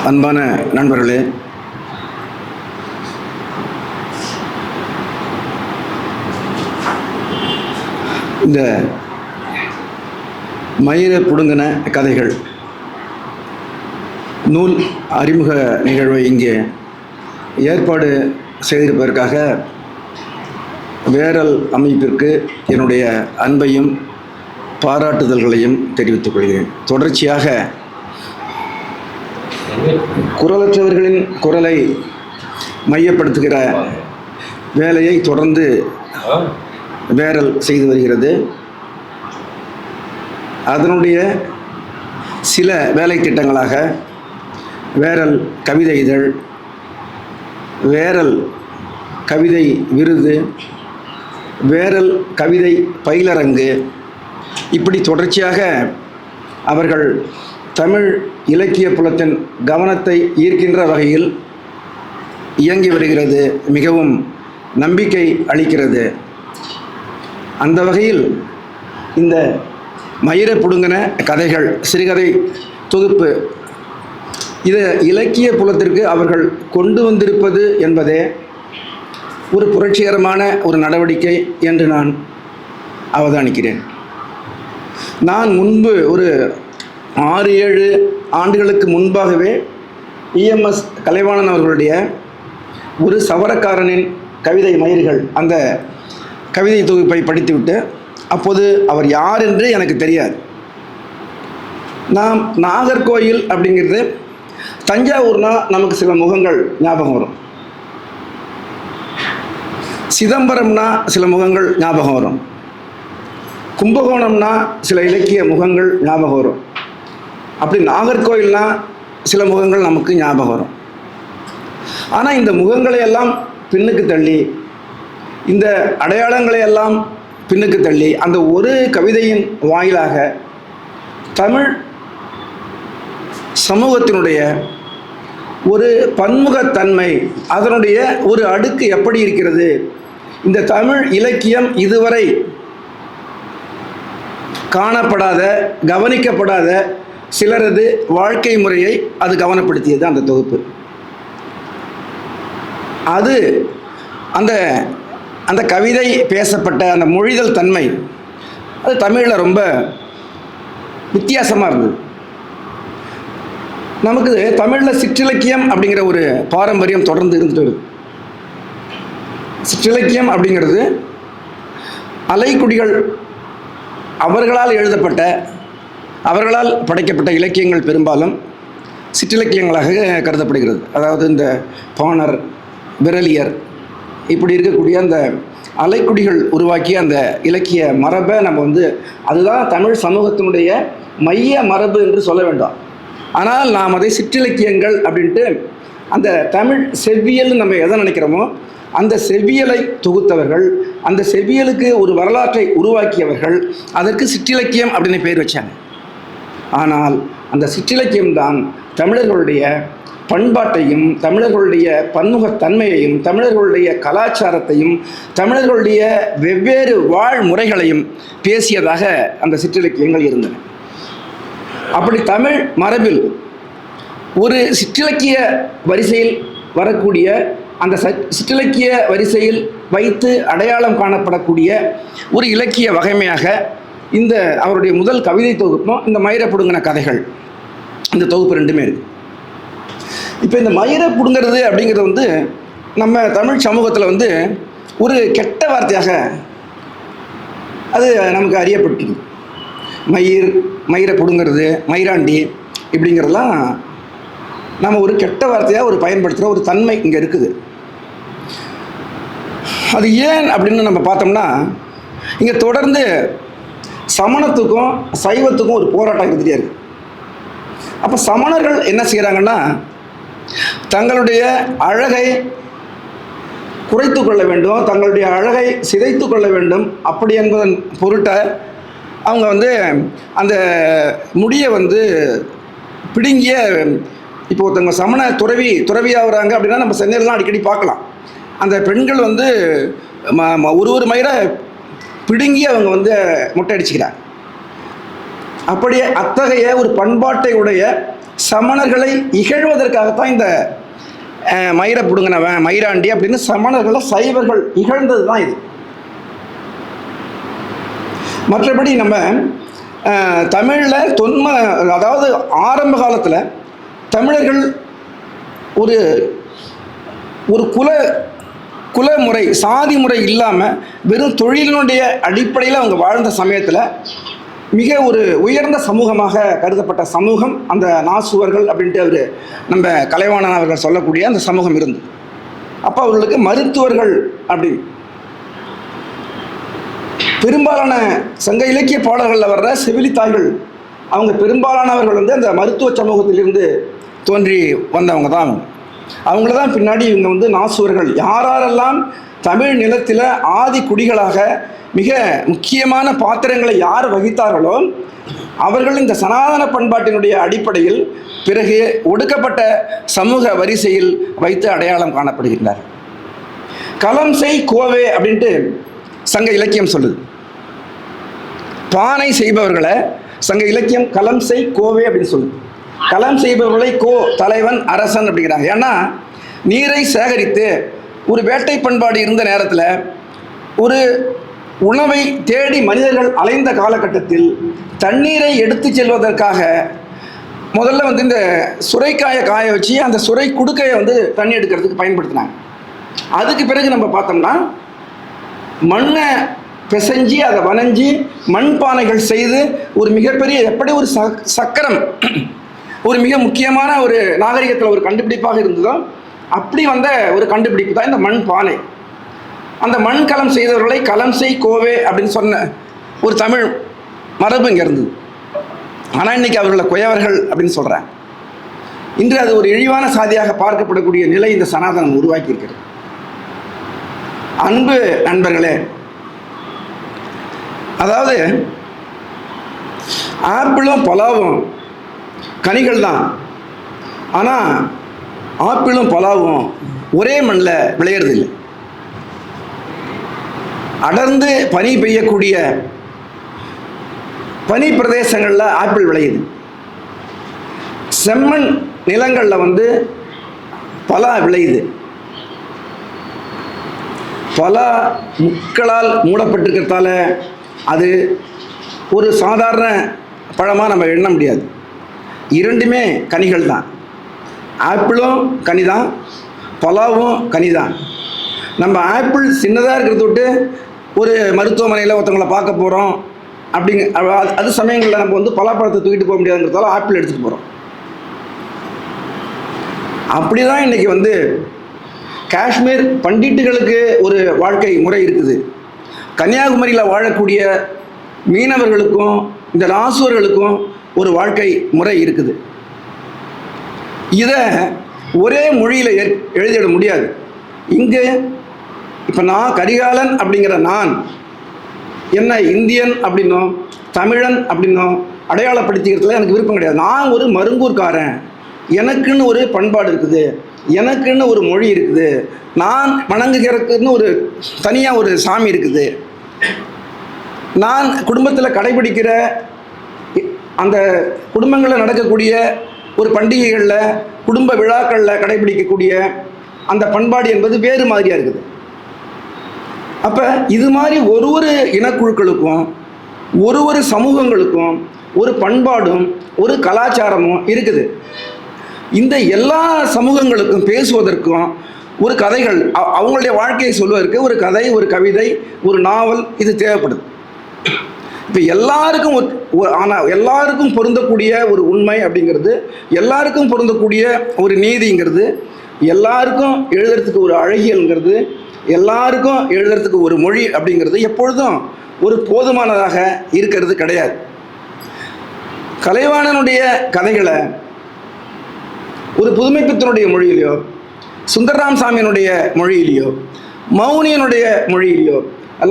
அன்பான நண்பர்களே, இந்த மயிரை புடுங்கின கதைகள் நூல் அறிமுக நிகழ்வை இங்கே ஏற்பாடு செய்திருப்பதற்காக வேரல் அமைப்பிற்கு என்னுடைய அன்பையும் பாராட்டுதல்களையும் தெரிவித்துக் கொள்கிறேன். தொடர்ச்சியாக குரலற்றவர்களின் குரலை மையப்படுத்துகிற வேலையை தொடர்ந்து வேரல் செய்து வருகிறது. அதனுடைய சில வேலை திட்டங்களாக வேரல் கவிதை இதழ், வேரல் கவிதை விருது, வேரல் கவிதை பயிலரங்கு, இப்படி தொடர்ச்சியாக அவர்கள் தமிழ் இலக்கிய புலத்தின் கவனத்தை ஈர்க்கின்ற வகையில் இயங்கி வருகிறது. மிகவும் நம்பிக்கை அளிக்கிறது. அந்த வகையில் இந்த மயிரை புடுங்கின கதைகள் சிறுகதை தொகுப்பு, இது இலக்கிய புலத்திற்கு அவர்கள் கொண்டு வந்திருப்பது என்பதே ஒரு புரட்சிகரமான ஒரு நடவடிக்கை என்று நான் அவதானிக்கிறேன். நான் முன்பு ஒரு 6-7 ஆண்டுகளுக்கு முன்பாகவே EMS கலைவாணன் அவர்களுடைய ஒரு சவரக்காரனின் கவிதை மயிர்கள் அந்த கவிதை தொகுப்பை படித்துவிட்டு, அப்போது அவர் யார் என்று எனக்கு தெரியாது. நாம் நாகர்கோயில் அப்படிங்கிறது, தஞ்சாவூர்னா நமக்கு சில முகங்கள் ஞாபகம் வரும், சிதம்பரம்னா சில முகங்கள் ஞாபகம் வரும், கும்பகோணம்னா சில இலக்கிய முகங்கள் ஞாபகம் வரும். அப்படி நாகர்கோயில்னா சில முகங்கள் நமக்கு ஞாபகம் வரும். ஆனால் இந்த முகங்களை எல்லாம் பின்னுக்கு தள்ளி, இந்த அடையாளங்களை எல்லாம் பின்னுக்கு தள்ளி, அந்த ஒரு கவிதையின் வாயிலாக தமிழ் சமூகத்தினுடைய ஒரு பன்முகத்தன்மை, அதனுடைய ஒரு அடுக்கு எப்படி இருக்கிறது, இந்த தமிழ் இலக்கியம் இதுவரை காணப்படாத, கவனிக்கப்படாத சிலரது வாழ்க்கை முறையை அது கவனப்படுத்தியது அந்த தொகுப்பு. அது அந்த அந்த கவிதை பேசப்பட்ட அந்த மொழிதல் தன்மை அது தமிழில் ரொம்ப வித்தியாசமாக இருந்தது. நமக்கு தமிழில் சிற்றிலக்கியம் அப்படிங்கிற ஒரு பாரம்பரியம் தொடர்ந்து இருந்துட்டு வருது. சிற்றிலக்கியம் அப்படிங்கிறது அலைக்குடிகள் அவர்களால் எழுதப்பட்ட, அவர்களால் படைக்கப்பட்ட இலக்கியங்கள் பெரும்பாலும் சிற்றிலக்கியங்களாக கருதப்படுகிறது. அதாவது இந்த பாணர், விரலியர், இப்படி இருக்கக்கூடிய அந்த அலைக்குடிகள் உருவாக்கிய அந்த இலக்கிய மரபை நம்ம அதுதான் தமிழ் சமூகத்தினுடைய மைய மரபு என்று சொல்ல வேண்டாம். ஆனால் நாம் அதை சிற்றிலக்கியங்கள் அப்படின்ட்டு, அந்த தமிழ் செவ்வியல் நம்ம எதை நினைக்கிறோமோ அந்த செவ்வியலை தொகுத்தவர்கள், அந்த செவ்வியலுக்கு ஒரு வரலாற்றை உருவாக்கியவர்கள் அதற்கு சிற்றிலக்கியம் அப்படின்னு பேர் வச்சாங்க. ஆனால் அந்த சிற்றிலக்கியம்தான் தமிழர்களுடைய பண்பாட்டையும், தமிழர்களுடைய பன்முகத்தன்மையையும், தமிழர்களுடைய கலாச்சாரத்தையும், தமிழர்களுடைய வெவ்வேறு வாழ்முறைகளையும் பேசியதாக அந்த சிற்றிலக்கியங்கள் இருந்தன. அப்படி தமிழ் மரபில் ஒரு சிற்றிலக்கிய வரிசையில் வரக்கூடிய, அந்த சிற்றிலக்கிய வரிசையில் வைத்து அடையாளம் காணப்படக்கூடிய ஒரு இலக்கிய வகைமையாக இந்த அவருடைய முதல் கவிதை தொகுப்பும் இந்த மயிரை புடுங்கின கதைகள், இந்த தொகுப்பு ரெண்டுமே இருக்குது. இப்போ இந்த மயிரை புடுங்கிறது அப்படிங்கிறது நம்ம தமிழ் சமூகத்தில் ஒரு கெட்ட வார்த்தையாக அது நமக்கு அறியப்பட்டிருக்கு. மயிரை புடுங்கிறது, மயிராண்டி இப்படிங்கிறதெல்லாம் நம்ம ஒரு கெட்ட வார்த்தையாக ஒரு பயன்படுத்துகிற ஒரு தன்மை இங்கே இருக்குது. அது ஏன் அப்படின்னு நம்ம பார்த்தோம்னா, இங்கே தொடர்ந்து சமணத்துக்கும் சைவத்துக்கும் ஒரு போராட்டம் இருந்துகிட்டே இருக்குது. அப்போ சமணர்கள் என்ன செய்கிறாங்கன்னா, தங்களுடைய அழகை குறைத்து கொள்ள வேண்டும், தங்களுடைய அழகை சிதைத்து கொள்ள வேண்டும், அப்படி என்பதன் பொருட்டை அவங்க அந்த முடியை பிடுங்கிய, இப்போ ஒருத்தவங்க சமண துறவியாகிறாங்க அப்படின்னா நம்ம சென்னையிலலாம் அடிக்கடி பார்க்கலாம். அந்த பெண்கள் ஒரு மயிரை பிடுங்கி அவங்க மொட்டை அடிச்சுக்கிறாங்க. அப்படியே அத்தகைய ஒரு பண்பாட்டை உடைய சமணர்களை இகழ்வதற்காகத்தான் இந்த மயிரை பிடுங்கினவன் மயிராண்டி அப்படின்னு சமணர்களை சைவர்கள் இகழ்ந்தது தான் இது. மற்றபடி நம்ம தமிழில் அதாவது ஆரம்ப காலத்தில் தமிழர்கள் ஒரு ஒரு குல முறை சாதி முறை இல்லாமல் வெறும் தொழிலினுடைய அடிப்படையில் அவங்க வாழ்ந்த சமயத்தில் மிக ஒரு உயர்ந்த சமூகமாக கருதப்பட்ட சமூகம் அந்த நாசுவர்கள் அப்படின்ட்டு அவர் நம்ம கலைவாணன் அவர்கள் சொல்லக்கூடிய அந்த சமூகம் இருந்து. அப்போ அவர்களுக்கு மருத்துவர்கள் அப்படின்னு பெரும்பாலான சங்க இலக்கிய பாடல்களில் வர்ற செவிலித்தாய்கள் அவங்க பெரும்பாலானவர்கள் வந்து அந்த மருத்துவ சமூகத்திலிருந்து தோன்றி வந்தவங்க தான். அவங்கள தான் பின்னாடி இவங்க வந்து நாசுவர்கள். யாரெல்லாம் தமிழ் நிலத்தில் ஆதி குடிகளாக மிக முக்கியமான பாத்திரங்களை யார் வகித்தார்களோ அவர்கள் இந்த சனாதன பண்பாட்டினுடைய அடிப்படையில் பிறகு ஒடுக்கப்பட்ட சமூக வரிசையில் வைத்து அடையாளம் காணப்படுகின்றனர். களம் செய் கோவே அப்படின்ட்டு சங்க இலக்கியம் சொல்லுது. பானை செய்பவர்களை சங்க இலக்கியம் களம் செய் கோவே அப்படின்னு சொல்லுது. களம் செய்பவர்களை தலைவன் அரசன் அப்படிங்கிறாங்க. ஏன்னா நீரை சேகரித்து ஒரு வேட்டை பண்பாடு இருந்த நேரத்தில் ஒரு உணவை தேடி மனிதர்கள் அலைந்த காலகட்டத்தில் தண்ணீரை எடுத்து செல்வதற்காக முதல்ல வந்து இந்த சுரைக்காயை காய வச்சு அந்த சுரை குடுக்கையை வந்து தண்ணி எடுக்கிறதுக்கு பயன்படுத்தினாங்க. அதுக்கு பிறகு நம்ம பார்த்தோம்னா மண்ணை பிசைஞ்சி அதை வனைஞ்சி மண்பானைகள் செய்து ஒரு மிகப்பெரிய எப்படி ஒரு சக்கரம் ஒரு மிக முக்கியமான ஒரு நாகரிகத்தில் ஒரு கண்டுபிடிப்பாக இருந்ததோ அப்படி வந்த ஒரு கண்டுபிடிப்பு தான் இந்த மண் பானை. அந்த மண் களம் செய்தவர்களை களம் செய் கோவே அப்படின்னு சொன்ன ஒரு தமிழ் மரபு இங்கே இருந்தது. ஆனால் இன்னைக்கு அவர்களை குயவர்கள் அப்படின்னு சொல்கிறாங்க. இன்று அது ஒரு இழிவான சாதியாக பார்க்கப்படக்கூடிய நிலை இந்த சனாதனம் உருவாக்கி இருக்கிறது. அன்பு நண்பர்களே, அதாவது ஆப்பிளும் பலாவும் கனிகள் தான். ஆனால் ஆப்பிளும் பலாவும் ஒரே மண்ணில் விளையிறதில்லை. அடர்ந்து பனி பெய்யக்கூடிய பனி பிரதேசங்களில் ஆப்பிள் விளையுது. செம்மண் நிலங்களில் வந்து பலா விளையுது. பலா முட்களால் மூடப்பட்டிருக்கிறதால அது ஒரு சாதாரண பழமாக நம்ம எண்ண முடியாது. இரண்டுமே கனிகள் தான். ஆப்பிளும் கனி தான், பலாவும் கனி தான். நம்ம ஆப்பிள் சின்னதாக இருக்கிறத விட்டு ஒரு மருத்துவமனையில் ஒருத்தவங்களை பார்க்க போகிறோம் அது சமயங்களில் நம்ம வந்து பலாப்பழத்தை தூக்கிட்டு போக முடியாதுங்கிறதால ஆப்பிள் எடுத்துகிட்டு போகிறோம். அப்படி தான் இன்றைக்கி வந்து காஷ்மீர் பண்டிட்டுகளுக்கு ஒரு வாழ்க்கை முறை இருக்குது. கன்னியாகுமரியில் வாழக்கூடிய மீனவர்களுக்கும் இந்த நாசுவர்களுக்கும் ஒரு வாழ்க்கை முறை இருக்குது. இதை ஒரே மொழியில் எழுதிட முடியாது. இங்கே இப்போ நான் கரிகாலன் அப்படிங்கிற நான் என்ன இந்தியன் அப்படின்னும் தமிழன் அப்படின்னும் அடையாளப்படுத்திக்கிறதுல எனக்கு விருப்பம் கிடையாது. நான் ஒரு மருங்கூர்காரன், எனக்குன்னு ஒரு பண்பாடு இருக்குது, எனக்குன்னு ஒரு மொழி இருக்குது, நான் வணங்குகிறதுக்குன்னு ஒரு தனியாக ஒரு சாமி இருக்குது, நான் குடும்பத்தில் கடைபிடிக்கிற அந்த குடும்பங்களில் நடக்கக்கூடிய ஒரு பண்டிகைகளில் குடும்ப விழாக்களில் கடைபிடிக்கக்கூடிய அந்த பண்பாடு என்பது வேறு மாதிரியாக இருக்குது. அப்போ இது மாதிரி ஒரு இனக்குழுக்களுக்கும் ஒரு சமூகங்களுக்கும் ஒரு பண்பாடும் ஒரு கலாச்சாரமும் இருக்குது. இந்த எல்லா சமூகங்களுக்கும் பேசுவதற்கும் ஒரு கதைகள் அவங்களுடைய வாழ்க்கையை சொல்வதற்கு ஒரு கதை, ஒரு கவிதை, ஒரு நாவல் இது தேவைப்படுது. இப்போ எல்லாருக்கும் ஆனால் எல்லாருக்கும் பொருந்தக்கூடிய ஒரு உண்மை அப்படிங்கிறது, எல்லாருக்கும் பொருந்தக்கூடிய ஒரு நீதிங்கிறது, எல்லாருக்கும் எழுதுறதுக்கு ஒரு அழகியல்ங்கிறது, எல்லாருக்கும் எழுதுறதுக்கு ஒரு மொழி அப்படிங்கிறது எப்பொழுதும் ஒரு போதுமானதாக இருக்கிறது கிடையாது. கலைவாணனுடைய கதைகளை ஒரு புதுமைப்பித்தனுடைய மொழியிலையோ, சுந்தரராம் சாமியினுடைய மொழியிலையோ, மௌனியனுடைய மொழியிலையோ,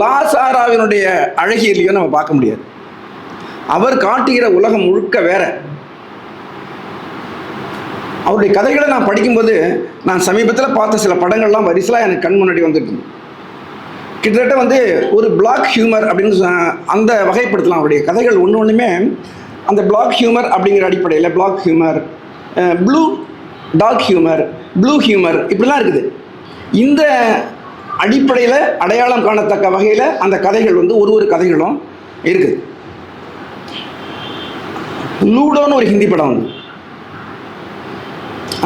லாசாராவினுடைய அழகியலையோ நம்ம பார்க்க முடியாது. அவர் காட்டுகிற உலகம் முழுக்க வேற. அவருடைய கதைகளை நான் படிக்கும்போது நான் சமீபத்தில் பார்த்த சில படங்கள்லாம் வரிசலாக எனக்கு கண் முன்னாடி வந்துட்டு கிட்டத்தட்ட வந்து ஒரு பிளாக் ஹியூமர் அப்படின்னு அந்த வகைப்படுத்தலாம். அவருடைய கதைகள் ஒன்றுமே அந்த பிளாக் ஹியூமர் அப்படிங்கிற அடிப்படையில் black humour, blue dark humour, blue humour இப்படிலாம் இருக்குது. இந்த அடிப்படையில் அடையாளம் காணத்தக்க வகையில் அந்த கதைகள் வந்து ஒரு கதைகளும் இருக்குது. லூடோன்னு ஒரு ஹிந்தி படம் வந்து,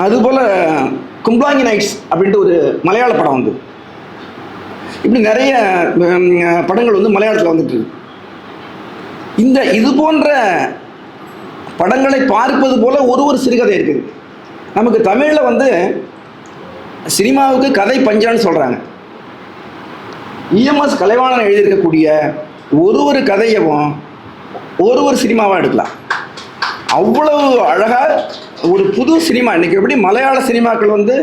அதுபோல் கும்ப்ளாங்கி நைட்ஸ் அப்படின்ட்டு ஒரு மலையாள படம் வந்து, இப்படி நிறைய படங்கள் வந்து மலையாளத்தில் வந்துட்டு இருக்கு. இது போன்ற படங்களை பார்ப்பது போல ஒரு சிறுகதை இருக்குது. நமக்கு தமிழில் வந்து சினிமாவுக்கு கதை பஞ்சான்னு சொல்கிறாங்க. இஎம்எஸ் கலைவாணன் எழுதியிருக்கக்கூடிய ஒரு கதையவும் ஒரு சினிமாவாக எடுக்கலாம். அவ்வளவு அழகாக ஒரு புது சினிமா. இன்றைக்கி எப்படி மலையாள சினிமாக்கள் வந்து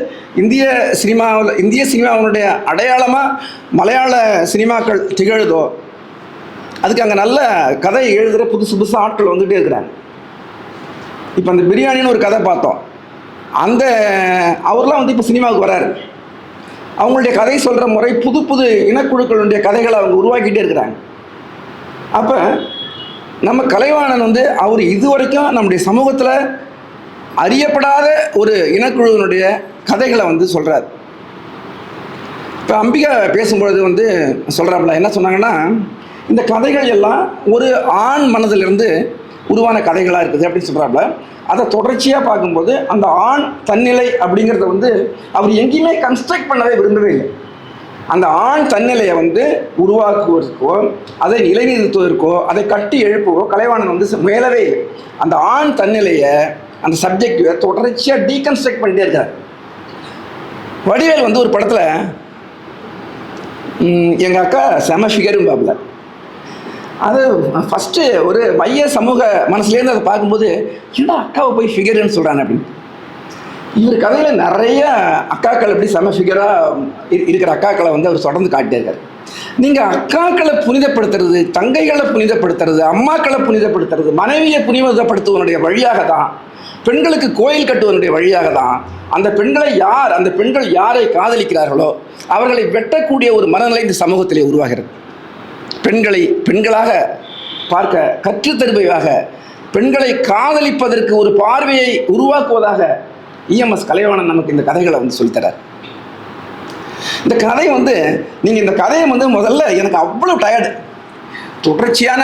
இந்திய சினிமாவினுடைய அடையாளமாக மலையாள சினிமாக்கள் திகழுதோ, அதுக்கு அங்கே நல்ல கதை எழுதுகிற புதுசு ஆட்கள் வந்துகிட்டே இருக்கிறாங்க. இப்போ அந்த பிரியாணின்னு ஒரு கதை பார்த்தோம். அவர்லாம் வந்து இப்போ சினிமாவுக்கு வராரு. அவங்களுடைய கதை சொல்கிற முறை புது இனக்குழுக்களுடைய கதைகளை அவங்க உருவாக்கிட்டே இருக்கிறாங்க. அப்போ நம்ம கலைவாணன் வந்து அவர் இதுவரைக்கும் நம்முடைய சமூகத்தில் அறியப்படாத ஒரு இனக்குழுவினுடைய கதைகளை வந்து சொல்கிறார். இப்போ அம்பிகா பேசும்பொழுது வந்து சொல்கிறாப்புல என்ன சொன்னாங்கன்னா, இந்த கதைகள் எல்லாம் ஒரு ஆண் மனதிலிருந்து உருவான கதைகளாக இருக்குது அப்படின்னு சொல்கிறாப்புல. அதை தொடர்ச்சியாக பார்க்கும்போது அந்த ஆண் தன்னிலை அப்படிங்கிறத வந்து அவர் எங்கேயுமே கன்ஸ்ட்ரக்ட் பண்ணவே விரும்பவே இல்லை. அந்த ஆண் தன்னிலையை வந்து உருவாக்குவதற்கோ, அதை நிலைநிறுத்துவதற்கோ, அதை கட்டி எழுப்பவோ கலைவாணன் வந்து முயலவே இல்லை. அந்த ஆண் தன்னிலையை, அந்த சப்ஜெக்டிவை தொடர்ச்சியாக டீகன்ஸ்ட்ரக்ட் பண்ணிட்டே இருக்கார். வடிவேல் வந்து ஒரு படத்தில் எங்கள் அக்கா செம ஃபிகரும் பாப்பில், அது ஃபஸ்ட்டு ஒரு மைய சமூக மனசுலேருந்து அதை பார்க்கும்போது என்ன அக்காவை போய் ஃபிகருன்னு சொல்கிறாங்க அப்படின்னு. இவர் கதையில் நிறைய அக்காக்கள் எப்படி செம ஃபிகராக இருக்கிற அக்காக்களை வந்து அவர் தொடர்ந்து காட்டிட்டே இருக்கார். நீங்கள் அக்காக்களை புனிதப்படுத்துறது, தங்கைகளை புனிதப்படுத்துறது, அம்மாக்களை புனிதப்படுத்துறது, மனைவியை புனிதப்படுத்துவனுடைய வழியாக தான், பெண்களுக்கு கோயில் கட்டுவதனுடைய வழியாக தான் அந்த பெண்கள் யாரை காதலிக்கிறார்களோ அவர்களை வெட்டக்கூடிய ஒரு மனநிலை இந்த சமூகத்திலே உருவாகிறது. பெண்களை பெண்களாக பார்க்க கற்றுத்தருபவையாக, பெண்களை காதலிப்பதற்கு ஒரு பார்வையை உருவாக்குவதாக இஎம்எஸ் கலைவாணன் நமக்கு இந்த கதைகளை வந்து சொல்லித்தரார். இந்த கதை வந்து நீங்கள் இந்த கதையை வந்து முதல்ல எனக்கு அவ்வளோ டயர்டு, தொடர்ச்சியான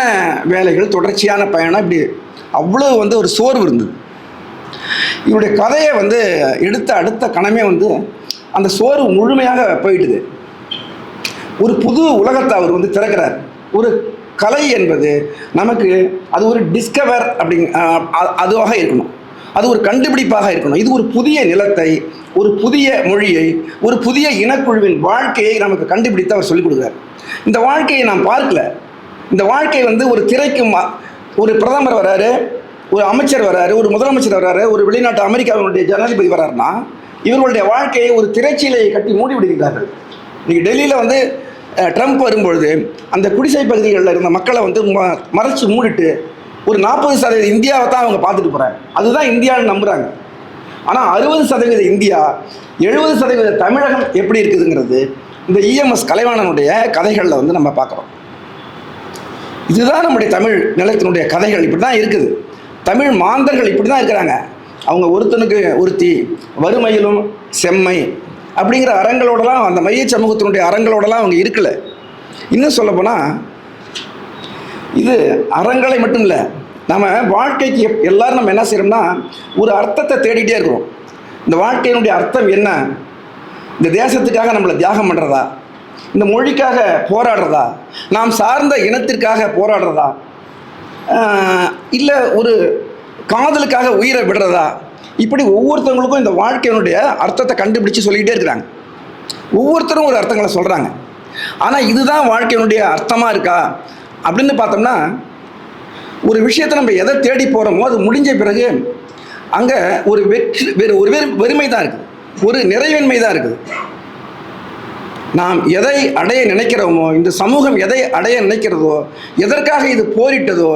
வேலைகள், தொடர்ச்சியான பயணம், இப்படி அவ்வளோ வந்து ஒரு சோர்வு இருந்தது. இவருடைய கதையை வந்து எடுத்த அடுத்த கணமே வந்து அந்த சோர்வு முழுமையாக போயிட்டுது. ஒரு புது உலகத்தை அவர் வந்து திறக்கிறார். ஒரு கலை என்பது நமக்கு அது ஒரு டிஸ்கவர் அதுவாக இருக்கணும், அது ஒரு கண்டுபிடிப்பாக இருக்கணும். இது ஒரு புதிய நிலத்தை, ஒரு புதிய மொழியை, ஒரு புதிய இனக்குழுவின் வாழ்க்கையை நமக்கு கண்டுபிடித்து அவர் சொல்லிக் கொடுக்குறார். இந்த வாழ்க்கையை நாம் பார்க்கல. இந்த வாழ்க்கை வந்து ஒரு திரைக்கும், ஒரு பிரதமர் வராரு, ஒரு அமைச்சர் வராரு, ஒரு முதலமைச்சர் வராரு, ஒரு வெளிநாட்டு அமெரிக்காவினுடைய ஜனாதிபதி வராருன்னா இவர்களுடைய வாழ்க்கையை ஒரு திரைச்சீலையை கட்டி மூடி விடுகிறார்கள். இன்றைக்கி டெல்லியில் வந்து ட்ரம்ப் வரும்பொழுது அந்த குடிசை பகுதிகளில் இருந்த மக்களை வந்து மறைச்சி மூடிட்டு ஒரு 40% இந்தியாவை தான் அவங்க பார்த்துட்டு போகிறாங்க. அதுதான் இந்தியான்னு நம்புகிறாங்க. ஆனால் 60% இந்தியா, 70% தமிழகம் எப்படி இருக்குதுங்கிறது இந்த இஎம்எஸ் கலைவாணனுடைய கதைகளில் வந்து நம்ம பார்க்குறோம். இதுதான் நம்முடைய தமிழ் நிலத்தினுடைய கதைகள். இப்படி தான் இருக்குது. தமிழ் மாந்தர்கள் இப்படி தான் இருக்கிறாங்க. அவங்க ஒருத்தனுக்கு ஒருத்தி, வறுமையிலும் செம்மை அப்படிங்கிற அறங்களோடலாம், அந்த மைய சமூகத்தினுடைய அறங்களோடலாம் அவங்க இருக்கலை. இன்னும் சொல்லப்போனால் இது அறங்களை மட்டும் இல்லை, நம்ம வாழ்க்கைக்கு எல்லோரும் நம்ம என்ன செய்கிறோம்னா ஒரு அர்த்தத்தை தேடிகிட்டே இருக்கிறோம். இந்த வாழ்க்கையினுடைய அர்த்தம் என்ன? இந்த தேசத்துக்காக நம்மளை தியாகம் பண்ணுறதா, இந்த மொழிக்காக போராடுறதா, நாம் சார்ந்த இனத்திற்காக போராடுறதா, இல்லை ஒரு காதலுக்காக உயிரை விடுறதா, இப்படி ஒவ்வொருத்தவங்களுக்கும் இந்த வாழ்க்கையினுடைய அர்த்தத்தை கண்டுபிடிச்சு சொல்லிக்கிட்டே இருக்கிறாங்க. ஒவ்வொருத்தரும் ஒரு அர்த்தங்களை சொல்கிறாங்க. ஆனால் இதுதான் வாழ்க்கையினுடைய அர்த்தமாக இருக்கா அப்படின்னு பார்த்தோம்னா, ஒரு விஷயத்தை நம்ம எதை தேடி போகிறோமோ அது முடிஞ்ச பிறகு அங்கே ஒரு வெறுமை தான் இருக்குது, ஒரு நிறைவின்மை தான் இருக்குது. நாம் எதை அடைய நினைக்கிறோமோ, இந்த சமூகம் எதை அடைய நினைக்கிறதோ, எதற்காக இது போரிட்டதோ,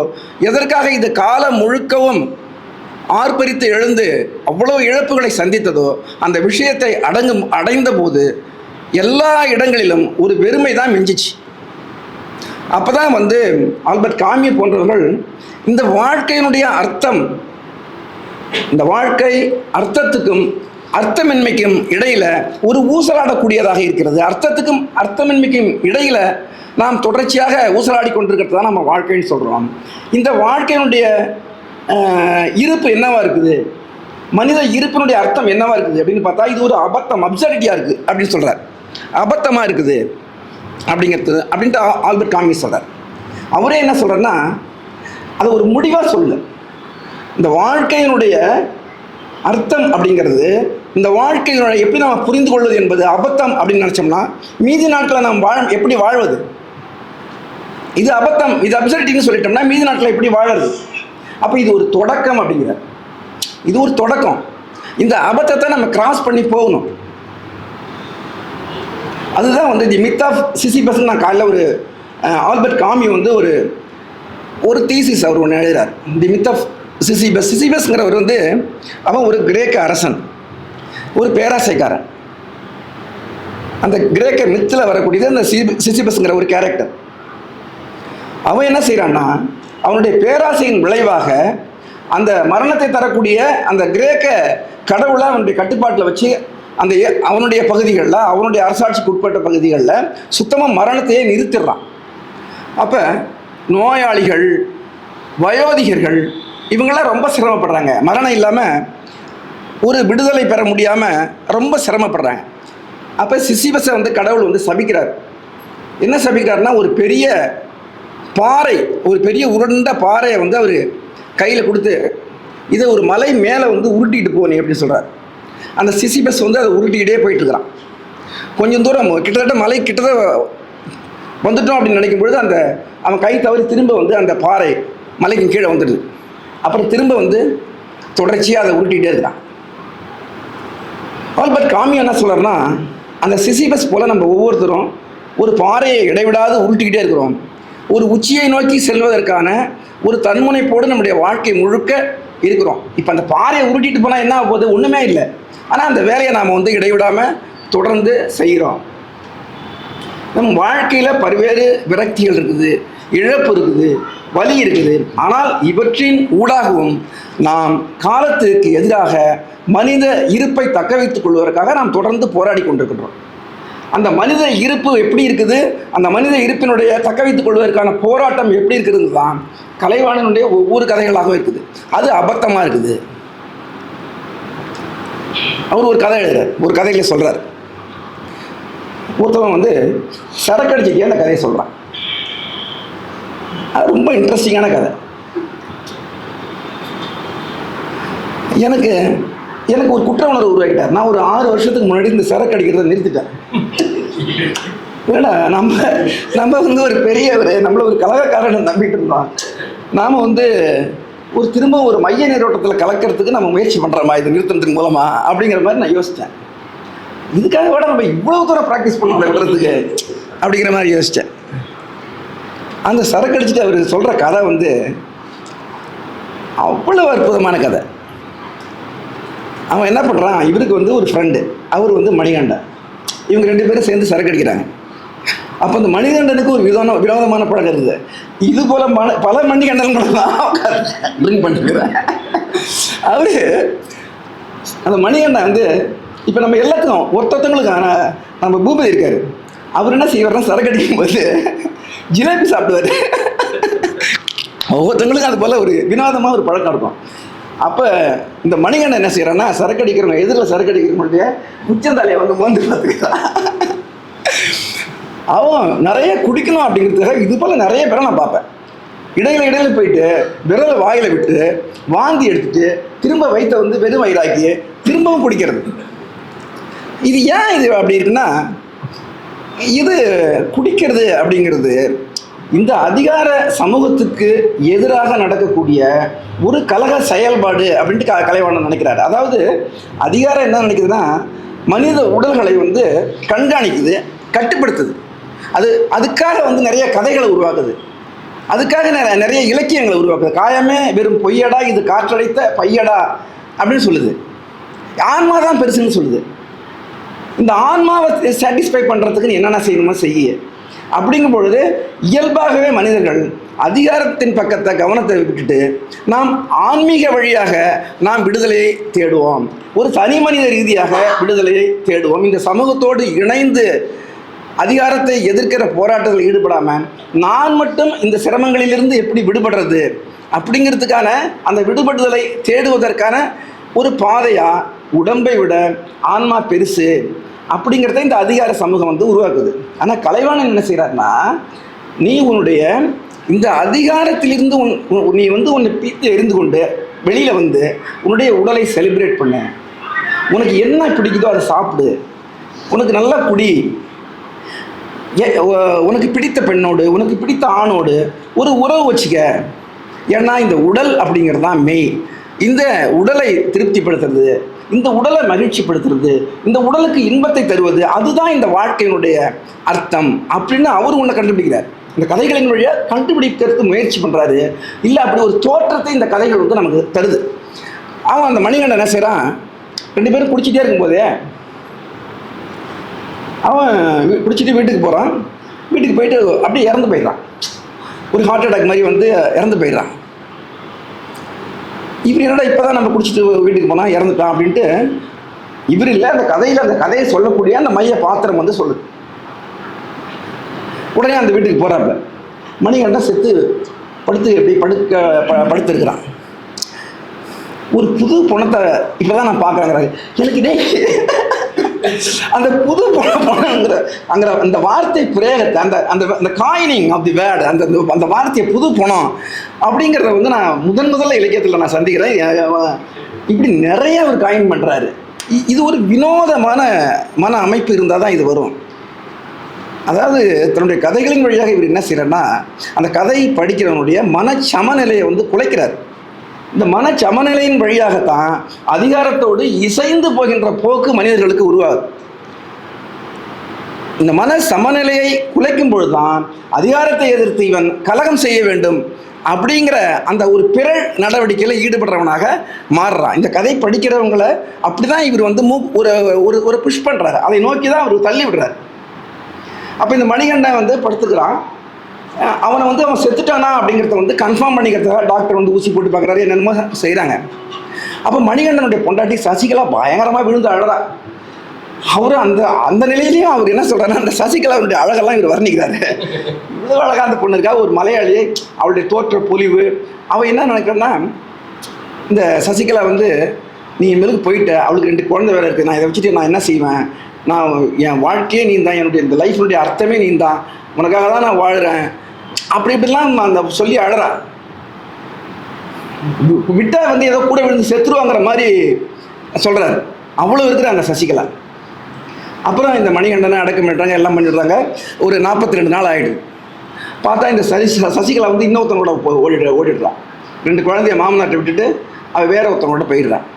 எதற்காக இது காலம் முழுக்கவும் ஆர்ப்பரித்து எழுந்து அவ்வளோ இழப்புகளை சந்தித்ததோ, அந்த விஷயத்தை அடைந்த போது எல்லா இடங்களிலும் ஒரு வெறுமை தான் மிஞ்சிச்சு. அப்போ தான் வந்து ஆல்பர்ட் காமியூ போன்றவர்கள் இந்த வாழ்க்கையினுடைய அர்த்தம் இந்த வாழ்க்கை அர்த்தத்துக்கும் அர்த்தமின்மைக்கும் இடையில ஒரு ஊசலாடக்கூடியதாக இருக்கிறது. அர்த்தத்துக்கும் அர்த்தமின்மைக்கும் இடையில நாம் தொடர்ச்சியாக ஊசலாடி கொண்டிருக்கிறது தான் நம்ம வாழ்க்கைன்னு சொல்கிறோம். இந்த வாழ்க்கையினுடைய இருப்பு என்னவா இருக்குது, மனித இருப்பினுடைய அர்த்தம் என்னவா இருக்குது அப்படின்னு பார்த்தா இது ஒரு அபத்தம், அப்சர்டிட்டியாக இருக்குது அப்படின்னு சொல்கிறார். அபத்தமாக இருக்குது அப்படின்ட்டு ஆல்பர்ட் காமி சொல்கிறார். அவரே என்ன சொல்கிறாருன்னா, அது ஒரு முடிவாக சொல்லு. இந்த வாழ்க்கையினுடைய அர்த்தம் அப்படிங்கிறது, இந்த வாழ்க்கையினுடைய எப்படி நாம் புரிந்து கொள்வது என்பது அபத்தம் அப்படின்னு நினச்சோம்னா மீதி நாட்களை நாம் எப்படி வாழ்வது? இது அபத்தம், இது அப்சர்டிட்டின்னு சொல்லிட்டோம்னா மீதி நாட்களை எப்படி வாழறது? அப்போ இது ஒரு தொடக்கம் அப்படிங்கிற, இது ஒரு தொடக்கம். இந்த அபத்தத்தை நம்ம கிராஸ் பண்ணி போகணும். அதுதான் வந்து தி மித் ஆஃப் சிசிபஸ். நான் காலையில் ஒரு ஆல்பர்ட் காமி வந்து ஒரு தீசிஸ் அவர் ஒன்று எழுதுகிறார், தி மித் ஆஃப் சிசிபஸ். சிசிபஸ்ங்கிறவர் வந்து அவன் ஒரு கிரேக்க அரசன், ஒரு பேராசைக்காரன். அந்த கிரேக்க மித்தில் வரக்கூடியது அந்த சிசிபஸ்ங்கிற ஒரு கேரக்டர். அவன் என்ன செய்கிறான்னா, அவனுடைய பேராசையின் விளைவாக அந்த மரணத்தை தரக்கூடிய அந்த கிரேக்க கடவுளை அவனுடைய கட்டுப்பாட்டில் வச்சு அந்த அவனுடைய பகுதிகளில், அவனுடைய அரசாட்சிக்கு உட்பட்ட பகுதிகளில் சுத்தமாக மரணத்தையே நிறுத்திடுறான். அப்போ நோயாளிகள், வயோதிகர்கள் இவங்களாம் ரொம்ப சிரமப்படுறாங்க. மரணம் இல்லாமல் ஒரு விடுதலை பெற முடியாமல் ரொம்ப சிரமப்படுறாங்க. அப்போ சிசிபஸை வந்து கடவுள் வந்து சபிக்கிறார். என்ன சபிக்கிறாருன்னா, ஒரு பெரிய பாறை, ஒரு பெரிய உருண்ட பாறையை வந்து அவர் கையில் கொடுத்து, இதை ஒரு மலை மேலே வந்து உருட்டிகிட்டு போனே அப்படின்னு சொல்கிறார். அந்த சிசிபஸ் வந்து அதை உருட்டிக்கிட்டே போயிட்டுருக்கிறான். கொஞ்சம் தூரம் கிட்டத்தட்ட மலை கிட்டத்தட்ட வந்துட்டோம் அப்படின்னு நினைக்கும் பொழுது அந்த அவன் கை தவறி திரும்ப வந்து அந்த பாறை மலைக்கு கீழே வந்துடுது. அப்புறம் திரும்ப வந்து தொடர்ச்சியாக அதை உருட்டிகிட்டே இருக்கிறான். ஆல்பர்ட் காமி என்ன சொல்கிறார்னா, அந்த சிசிபஸ் போல் நம்ம ஒவ்வொருத்தரும் ஒரு பாறையை இடைவிடாது உருட்டிக்கிட்டே இருக்கிறோம். ஒரு உச்சியை நோக்கி செல்வதற்கான ஒரு தன்முனைப்போடு நம்முடைய வாழ்க்கை முழுக்க இருக்கிறோம். இப்போ அந்த பாறையை உருட்டிட்டு போனால் என்ன ஆக போகுது? ஒன்றுமே இல்லை. ஆனால் அந்த வேலையை நாம் வந்து இடைவிடாமல் தொடர்ந்து செய்கிறோம். நம் வாழ்க்கையில் பல்வேறு விரக்திகள் இருக்குது, இழப்பு இருக்குது, வலி இருக்குது. ஆனால் இவற்றின் ஊடாகவும் நாம் காலத்துக்கு எதிராக மனித இருப்பை தக்க வைத்துக் கொள்வதற்காக நாம் தொடர்ந்து போராடி கொண்டிருக்கின்றோம். அந்த மனித இருப்பு எப்படி இருக்குது, அந்த மனித இருப்பினுடைய தக்க வைத்துக் கொள்வதற்கான போராட்டம் எப்படி இருக்குதுன்னு தான் கலைவாணனுடைய ஒவ்வொரு கதைகளாகவும் இருக்குது. அது அபத்தமாக இருக்குது. அவர் ஒரு கதை எழுதுறார். ஒரு கதையில் சொல்கிறார், ஒருத்தவன் வந்து சரக்கடிச்சிக்கே அந்த கதையை சொல்கிறான். அது ரொம்ப இன்ட்ரெஸ்டிங்கான கதை. எனக்கு ஒரு குற்ற உணர்வு உருவாக்கிட்டார். நான் ஒரு 6 வருஷத்துக்கு முன்னாடி இந்த சரக்கு அடிக்கிறத நிறுத்திட்டேன். ஏன்னா நம்ம வந்து ஒரு நம்மள ஒரு கலகக்காரனை நம்பிட்டு இருந்தோம். நாம் வந்து திரும்ப ஒரு மைய நீரோட்டத்தில் கலக்கிறதுக்கு நம்ம முயற்சி பண்ணுறோமா இது நிறுத்தினதுக்கு மூலமா அப்படிங்கிற மாதிரி நான் யோசித்தேன். இதுக்காக விட நம்ம இவ்வளவு தூரம் ப்ராக்டிஸ் பண்ணுறதுக்கு அப்படிங்கிற மாதிரி யோசித்தேன். அந்த சரக்கு அடிச்சுட்டு அவர் சொல்கிற கதை வந்து அவ்வளவு அற்புதமான கதை. அவன் என்ன பண்ணுறான், இவருக்கு வந்து ஒரு ஃப்ரெண்டு, அவர் வந்து மணிகண்டன். இவங்க 2 பேரும் சேர்ந்து சரக்கு அடிக்கிறாங்க. அப்போ அந்த மணிகண்டனுக்கு ஒரு வினோதமான பழக்கம் இருக்குது. இது போல் பல மணிகண்டன்கள்லாம் ட்ரிங்க் பண்ணிருக்கிறாங்க. அவர் அந்த மணிகண்டன் வந்து இப்போ நம்ம எல்லாத்துக்கும் ஒருத்தவங்களுக்கான நம்ம பூபதி இருக்கார். அவர் என்ன செய்வார்னா, சரக்கு அடிக்கும் போது ஜிலேபி சாப்பிடுவார். ஒவ்வொருத்தவங்களுக்கும் அது போல் ஒரு வினோதமாக ஒரு பழக்கம் இருக்கும். அப்போ இந்த மணிகண்டன் என்ன செய்கிறான்னா, சரக்கு அடிக்கிறவங்க எதிரில் சரக்கு அடிக்கிறவங்களுடைய உச்சந்தாலையை வந்து மோந்து பார்த்துக்கிறான். அவன் நிறைய குடிக்கணும் அப்படிங்கிறதுக்காக இது போல் நிறைய பேரை நான் பார்ப்பேன். இடையில போயிட்டு விரலை வாயில விட்டு வாந்தி எடுத்துட்டு திரும்ப வயிற்றை வந்து வெறும் வயிறாக்கி திரும்பவும் குடிக்கிறது. இது ஏன் இது அப்படி இருக்குன்னா, இது குடிக்கிறது அப்படிங்கிறது இந்த அதிகார சமூகத்துக்கு எதிராக நடக்கக்கூடிய ஒரு கலக செயல்பாடு அப்படின்ட்டு கலைவாணன் நினைக்கிறாரு. அதாவது அதிகாரம் என்ன நினைக்குதுன்னா, மனித உடல்களை வந்து கண்காணிக்குது, கட்டுப்படுத்துது. அதுக்காக வந்து நிறைய கதைகளை உருவாக்குது, அதுக்காக நிறைய இலக்கியங்களை உருவாக்குது. காயமே வெறும் பொய்யடா, இது காற்றடைத்த பையடா அப்படின்னு சொல்லுது. ஆன்மா தான் பெருசுன்னு சொல்லுது. இந்த ஆன்மாவை சாட்டிஸ்ஃபை பண்ணுறதுக்குன்னு என்னென்ன செய்யணுமோ செய்ய. அப்படிங்கும் பொழுது இயல்பாகவே மனிதர்கள் அதிகாரத்தின் பக்கத்தை கவனத்தை விட்டுட்டு நாம் ஆன்மீக வழியாக நாம் விடுதலையை தேடுவோம், ஒரு தனி மனித ரீதியாக விடுதலையை தேடுவோம். இந்த சமூகத்தோடு இணைந்து அதிகாரத்தை எதிர்க்கிற போராட்டத்தில் ஈடுபடாமல் நான் மட்டும் இந்த சிரமங்களிலிருந்து எப்படி விடுபடுறது அப்படிங்கிறதுக்கான அந்த விடுபடுதலை தேடுவதற்கான ஒரு பாதையாக உடம்பை விட ஆன்மா பெருசு அப்படிங்கிறத இந்த அதிகார சமூகம் வந்து உருவாக்குது. ஆனால் கலைவாணன் என்ன செய்கிறாருன்னா, நீ உன்னுடைய இந்த அதிகாரத்திலிருந்து நீ வந்து உன்னை பீத்து எரிந்து கொண்டு வெளியில் வந்து உன்னுடைய உடலை செலிப்ரேட் பண்ண, உனக்கு என்ன பிடிக்குதோ அதை சாப்பிடு, உனக்கு நல்லா குடி, உனக்கு பிடித்த பெண்ணோடு உனக்கு பிடித்த ஆணோடு ஒரு உறவு வச்சுக்க. ஏன்னா இந்த உடல் அப்படிங்கிறது தான் மெய். இந்த உடலை திருப்திப்படுத்துறது, இந்த உடலை மகிழ்ச்சிப்படுத்துறது, இந்த உடலுக்கு இன்பத்தை தருவது, அதுதான் இந்த வாழ்க்கையினுடைய அர்த்தம் அப்படின்னு அவர் ஒன்று கண்டுபிடிக்கிறார். இந்த கதைகளின் வழியாக கண்டுபிடிக்கிறதுக்கு முயற்சி பண்ணுறாரு. இல்லை அப்படி ஒரு தோற்றத்தை இந்த கதைகள் வந்து நமக்கு தருது. அவன் அந்த மணிகண்டன் என்ன செய்கிறான், 2 பேரும் குடிச்சிட்டே இருக்கும்போதே அவன் குடிச்சிட்டு வீட்டுக்கு போகிறான். வீட்டுக்கு போயிட்டு அப்படியே இறந்து போயிடுறான். ஒரு ஹார்ட் அட்டாக் மாதிரி வந்து இறந்து போயிடுறான். இவர் என்னடா இப்போ தான் நம்ம குடிச்சிட்டு வீட்டுக்கு போனால் இறந்துட்டான் அப்படின்ட்டு இவர் இல்லை, அந்த கதையை சொல்லக்கூடிய அந்த மைய பாத்திரம் வந்து சொல்லுது. உடனே அந்த வீட்டுக்கு போகிறாப்புல மணிகண்டன் செத்து எப்படி படுத்துருக்கிறான். ஒரு புது பணத்தை இப்போ தான் நான் பார்க்குறேங்கிறாங்க. எனக்கு இதே அந்த புது பணங்கிற அந்த வார்த்தை பிரயோகத்தை அந்த அந்த காயினிங் ஆஃப் தி வேர்டு அந்த வார்த்தையை புது பணம் அப்படிங்கிறத வந்து நான் முதல்ல இலக்கியத்தில் நான் சந்திக்கிறேன். இப்படி நிறைய ஒரு காயின் பண்ணுறாரு. இது ஒரு வினோதமான மன அமைப்பு இருந்தால் தான் இது வரும். அதாவது தன்னுடைய கதைகளின் வழியாக இவர் என்ன செய்யறன்னா, அந்த கதையை படிக்கிறவனுடைய மனச்சமநிலையை வந்து குலைக்கிறார். இந்த மனச்சமநிலையின் வழியாகத்தான் அதிகாரத்தோடு இசைந்து போகின்ற போக்கு மனிதர்களுக்கு உருவாகுது. இந்த மன சமநிலையை குலைக்கும் பொழுதுதான் அதிகாரத்தை எதிர்த்து இவன் கலகம் செய்ய வேண்டும் அப்படிங்கிற அந்த ஒரு பிறழ் நடவடிக்கையில் ஈடுபடுறவனாக மாறுறான். இந்த கதை படிக்கிறவங்களை அப்படிதான் இவர் வந்து ஒரு புஷ் பண்ணுறாரு, அதை நோக்கி தான் அவர் தள்ளி விடுறாரு. அப்போ இந்த மணிகண்டன் வந்து படுத்துக்கிறான். அவனை வந்து அவன் செத்துட்டானா அப்படிங்கிறத வந்து கன்ஃபார்ம் பண்ணிக்கிறதுக்காக டாக்டர் வந்து ஊசி போட்டு பார்க்குறாரு, என்னென்னமோ செய்கிறாங்க. அப்போ மணிகண்டனுடைய பொண்டாட்டி சசிகலா பயங்கரமாக விழுந்து அழறா. அவர் அந்த நிலையிலையும் அவர் என்ன சொல்கிறாருன்னா, அந்த சசிகலாவுடைய அழகெல்லாம் இவர் வர்ணிக்கிறாரு. இவ்வளோ அழகாக அந்த பொண்ணு இருக்கா, ஒரு மலையாளி, அவளுடைய தோற்ற பொலிவு. அவள் என்ன நினைக்கிறேன்னா, இந்த சசிகலா வந்து நீ மெழுகு போயிட்ட, அவளுக்கு 2 குழந்தை வேறு இருக்குது, நான் இதை வச்சுட்டு நான் என்ன செய்வேன், நான் என் வாழ்க்கையே நீ தான், என்னுடைய இந்த லைஃப்னுடைய அர்த்தமே நீ தான், உனக்காக தான் நான் வாழ்கிறேன் இப்படிலாம் அந்த சொல்லி அழறா. விட்டா வந்து ஏதோ கூட விழுந்து செத்துருவாங்கிற மாதிரி சொல்கிறாரு. அவ்வளோ இருக்கிற அந்த சசிகலா. அப்புறம் இந்த மணிகண்டனை அடக்கம் பண்ணிடுறாங்க, எல்லாம் பண்ணிடுறாங்க. ஒரு 42 நாள் ஆகிடுது. பார்த்தா இந்த சசிகலா வந்து இன்னொருத்தனோட ஓடிடுறான். 2 குழந்தைய மாமனாட்டை விட்டுட்டு அவள் வேற ஒருத்தனோட போயிடுறான்.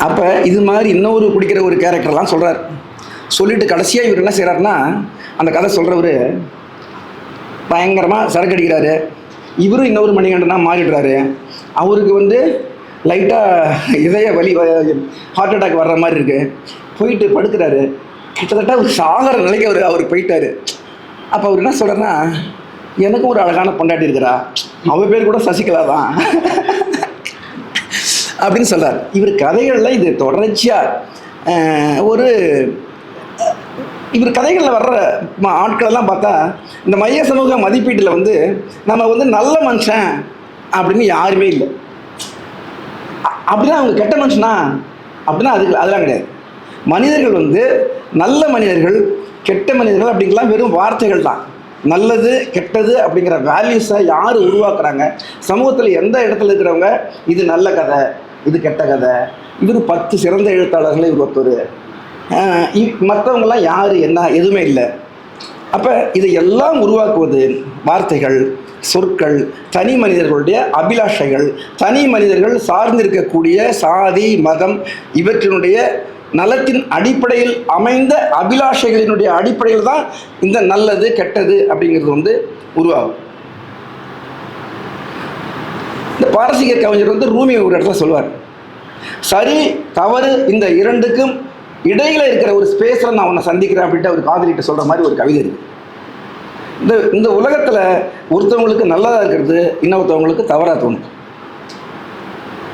அப்போ இது மாதிரி இன்னொரு குடிக்கிற ஒரு கேரக்டர்லாம் சொல்கிறார். சொல்லிட்டு கடைசியாக இவர் என்ன செய்கிறாருன்னா, அந்த கதை சொல்கிறவர் பயங்கரமாக சரக்கு அடிக்கிறாரு. இவரும் இன்னொரு மணிகண்டனாக மாறிடுறாரு. அவருக்கு வந்து லைட்டாக இதய வலி, ஹார்ட் அட்டாக் வர்ற மாதிரி இருக்குது. போயிட்டு படுக்கிறாரு. கிட்டத்தட்ட ஒரு சாகர நிலைக்கு அவர் போயிட்டார். அப்போ அவர் என்ன சொல்கிறாருன்னா, எனக்கும் ஒரு அழகான பொண்டாட்டி இருக்கிறா, அவள் பேர் கூட சசிகலா தான் அப்படின்னு சொல்கிறார். இவர் கதைகளில் இது தொடர்ச்சியாக இவர் கதைகளில் வர்ற ஆட்களெல்லாம் பார்த்தா இந்த மைய சமூக மதிப்பீட்டில் வந்து நம்ம வந்து நல்ல மனுஷன் அப்படின்னு யாருமே இல்லை. அப்படின்னா அவங்க கெட்ட மனுஷனா அப்படின்னா அதெல்லாம் கிடையாது. மனிதர்கள் வந்து நல்ல மனிதர்கள் கெட்ட மனிதர்கள் அப்படிங்கலாம் வெறும் வார்த்தைகள் தான். நல்லது கெட்டது அப்படிங்கிற வேல்யூஸை யார் உருவாக்குறாங்க, சமூகத்தில் எந்த இடத்துல இருக்கிறவங்க இது நல்ல கதை இது கெட்ட கதை, இவர் 10 சிறந்த எழுத்தாளர்கள் இவர் ஒருத்தர், மற்றவங்களாம் யார் என்ன எதுவுமே இல்லை. அப்போ இதையெல்லாம் உருவாக்குவது வார்த்தைகள், சொற்கள், தனி மனிதர்களுடைய அபிலாஷைகள், தனி மனிதர்கள் சார்ந்திருக்கக்கூடிய சாதி மதம் இவற்றினுடைய நலத்தின் அடிப்படையில் அமைந்த அபிலாஷைகளினுடைய அடிப்படையில் தான் இந்த நல்லது கெட்டது அப்படிங்கிறது வந்து உருவாகும். இந்த பாரசீக கவிஞர் வந்து ரூமி ஒரு இடத்துல சொல்வார், சரி தவறு இந்த இரண்டுக்கும் இடையில இருக்கிற ஒரு ஸ்பேஸில் நான் உன்னை சந்திக்கிறேன் அப்படின்ட்டு அவர் காதலிட்டு சொல்கிற மாதிரி ஒரு கவிதை இருக்கு. இந்த இந்த உலகத்தில் ஒருத்தவங்களுக்கு நல்லதாக இருக்கிறது இன்னொருத்தவங்களுக்கு தவறாக தோணும்.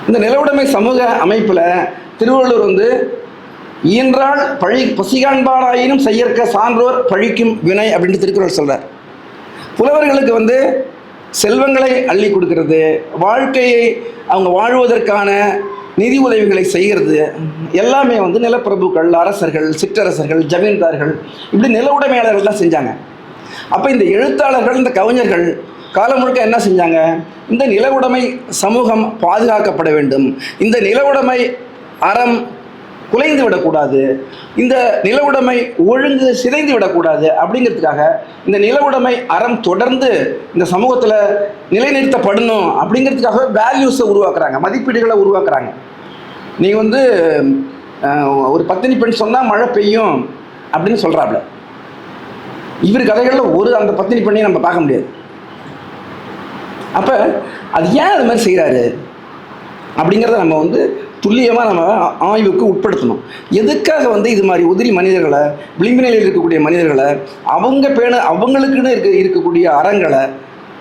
இந்த நிலவுடைமை சமூக அமைப்பில் திருவள்ளுவர் வந்து இயன்றால் பசிகாண்பாராயினும் செய்யற்க சான்றோர் பழிக்கும் வினை அப்படின்ட்டு திருக்குறள் சொல்கிறார். புலவர்களுக்கு வந்து செல்வங்களை அள்ளி கொடுக்கறது, வாழ்க்கையை அவங்க வாழ்வதற்கான நிதி உதவிகளை செய்கிறது எல்லாமே வந்து நிலப்பிரபுக்கள், அரசர்கள், சிற்றரசர்கள், ஜமீன்தார்கள், இப்படி நில உடைமையாளர்கள் தான் செஞ்சாங்க. அப்போ இந்த எழுத்தாளர்கள், இந்த கவிஞர்கள் காலம் முழுக்க என்ன செஞ்சாங்க? இந்த நில உடைமை சமூகம் பாதுகாக்கப்பட வேண்டும், இந்த நில உடைமை அறம் குலைந்து விடக்கூடாது, இந்த நில உடைமை ஒழுங்கு சிதைந்து விடக்கூடாது அப்படிங்கிறதுக்காக இந்த நில உடைமை அறம் தொடர்ந்து இந்த சமூகத்தில் நிலைநிறுத்தப்படணும் அப்படிங்கிறதுக்காக வேல்யூஸை உருவாக்குறாங்க, மதிப்பீடுகளை உருவாக்குறாங்க. நீங்கள் வந்து ஒரு பத்தினி பெண் சொன்னால் மழை பெய்யும் அப்படின்னு சொல்கிறாப்புல. இவர் கதைகளில் ஒரு அந்த பத்தினி பெண்ணையும் நம்ம பார்க்க முடியாது. அப்போ அது ஏன் அது மாதிரி செய்கிறாரு அப்படிங்கிறத நம்ம வந்து துல்லியமாக நம்ம ஆய்வுக்கு உட்படுத்தணும். எதுக்காக வந்து இது மாதிரி உதிரி மனிதர்களை, விளிம்பு நிலையில் இருக்கக்கூடிய மனிதர்களை, அவங்களுக்குன்னு இருக்கக்கூடிய அறங்களை